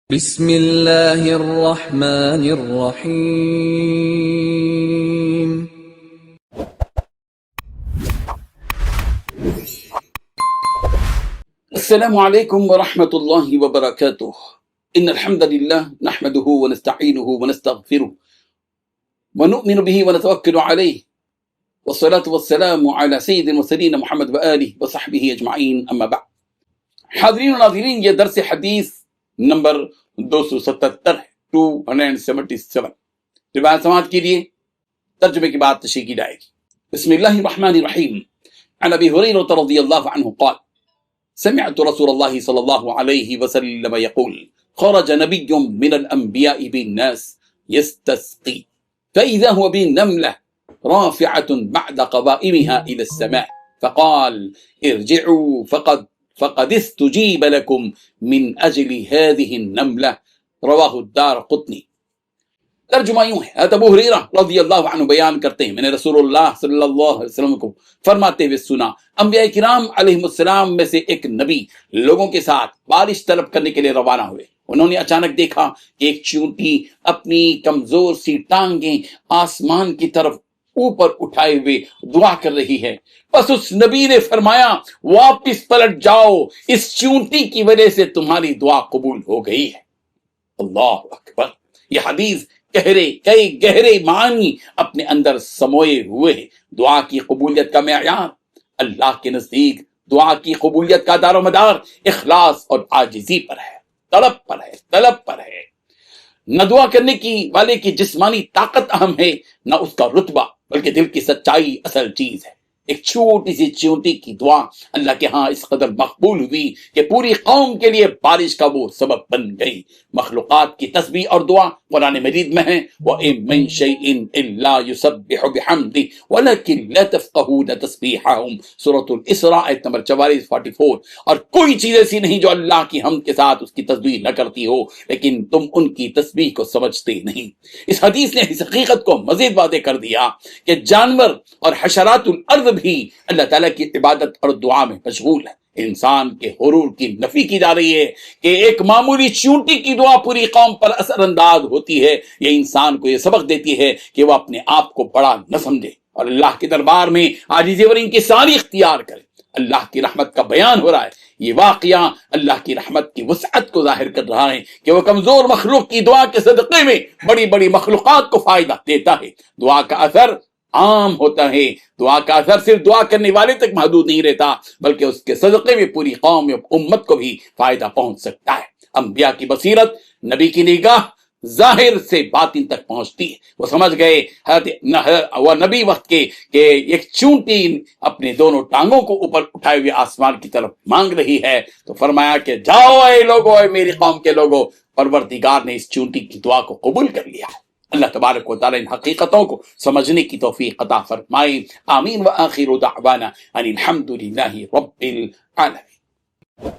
بسم اللہ الرحمن الرحیم۔ السلام علیکم ورحمۃ اللہ وبرکاتہ۔ ان الحمد للہ نحمده ونستعینه ونستغفره ونؤمن به ونتوکل علیہ والصلاة والسلام علی سید المرسلین محمد وآلہ وصحبہ اجمعین، اما بعد۔ حاضرین و ناظرین، یہ درس حدیث نمبر 277 277 روایت سماعت کیجیے، ترجمے کے بعد تشریح کی جائے گی۔ بسم اللہ الرحمن الرحیم۔ عن ابی ہریرہ رضی اللہ عنہ قال سمعت رسول اللہ صلی اللہ علیہ وسلم يقول خرج نبی من الانبیاء بالناس يستسقي فإذا هو بالنملة رافعة بعد قوائمها إلى السماء فقال ارجعوا فقد استجيب لكم من أجل هذه النملة، رواہ الدارقطنی۔ ترجمہ یوں ہے، حضرت ابو ہریرہ رضی اللہ عنہ بیان کرتے ہیں، میں نے رسول اللہ صلی اللہ علیہ وسلم کو فرماتے ہوئے سنا، انبیاء کرام علیہ السلام میں سے ایک نبی لوگوں کے ساتھ بارش طلب کرنے کے لیے روانہ ہوئے۔ انہوں نے اچانک دیکھا کہ ایک چیونٹی اپنی کمزور سی ٹانگیں آسمان کی طرف اوپر اٹھائے ہوئے دعا کر رہی ہے۔ بس اس نبی نے فرمایا واپس پلٹ جاؤ، اس چیونٹی کی وجہ سے تمہاری دعا قبول ہو گئی ہے۔ اللہ اکبر۔ یہ حدیث کئی گہرے معنی اپنے اندر سموئے ہوئے ہیں۔ دعا کی قبولیت کا معیار اللہ کے نزدیک دعا کی قبولیت کا دار و مدار اخلاص اور عاجزی پر ہے، طلب پر ہے۔ نہ دعا کرنے کی والے کی جسمانی طاقت اہم ہے، نہ اس کا رتبہ، بلکہ دل کی سچائی اصل چیز ہے۔ ایک چھوٹی سی چیونٹی کی دعا اللہ کے ہاں اس قدر مقبول ہوئی کہ پوری قوم کے لیے بارش کا وہ سبب بن گئی۔ مخلوقات کی تسبیح اور دعا قرآن مجید میں ہے، وَإِن مِّن شَيْءٍ إِلَّا يُسَبِّحُ بِحَمْدِهِ وَلَكِن لَا تَفْقَهُونَ تَسْبِيحَهُمْ، سورۃ الاسراء آیت نمبر 44۔ اور کوئی چیز ایسی نہیں جو اللہ کی حمد کے ساتھ اس کی تسبیح نہ کرتی ہو، لیکن تم ان کی تسبیح کو سمجھتے نہیں۔ اس حدیث نے اس حقیقت کو مزید واضح کر دیا کہ جانور اور حشرات الارض بھی اللہ تعالیٰ کی عبادت اور دعا میں مشغول ہے۔ انسان کے غرور کی نفی کی جا رہی ہے کہ ایک معمولی چیونٹی کی دعا پوری قوم پر اثر انداز ہوتی ہے۔ یہ انسان کو یہ سبق دیتی ہے کہ وہ اپنے آپ کو بڑا نہ سمجھے اور اللہ کے دربار میں عاجزی اور انکساری اختیار کرے۔ اللہ کی رحمت کا بیان ہو رہا ہے۔ یہ واقعہ اللہ کی رحمت کی وسعت کو ظاہر کر رہا ہے کہ وہ کمزور مخلوق کی دعا کے صدقے میں بڑی بڑی مخلوقات کو فائدہ دیتا ہے۔ دعا کا اثر عام ہوتا ہے، دعا کا اثر صرف دعا کرنے والے تک محدود نہیں رہتا، بلکہ اس کے صدقے میں پوری قوم یا امت کو بھی فائدہ پہنچ سکتا ہے۔ انبیاء کی بصیرت، نبی کی نگاہ ظاہر سے باطن تک پہنچتی ہے۔ وہ سمجھ گئے وہ نبی وقت کے کہ ایک چونٹی اپنے دونوں ٹانگوں کو اوپر اٹھائے ہوئے آسمان کی طرف مانگ رہی ہے، تو فرمایا کہ جاؤ اے لوگو، اے میری قوم کے لوگو، پروردگار نے اس چونٹی کی دعا کو قبول کر لیا ہے۔ اللہ تبارک و تعالی ان حقیقتوں کو سمجھنے کی توفیق عطا فرمائے۔ آمین۔ وآخر دعوانا ان الحمد للہ رب العالمین۔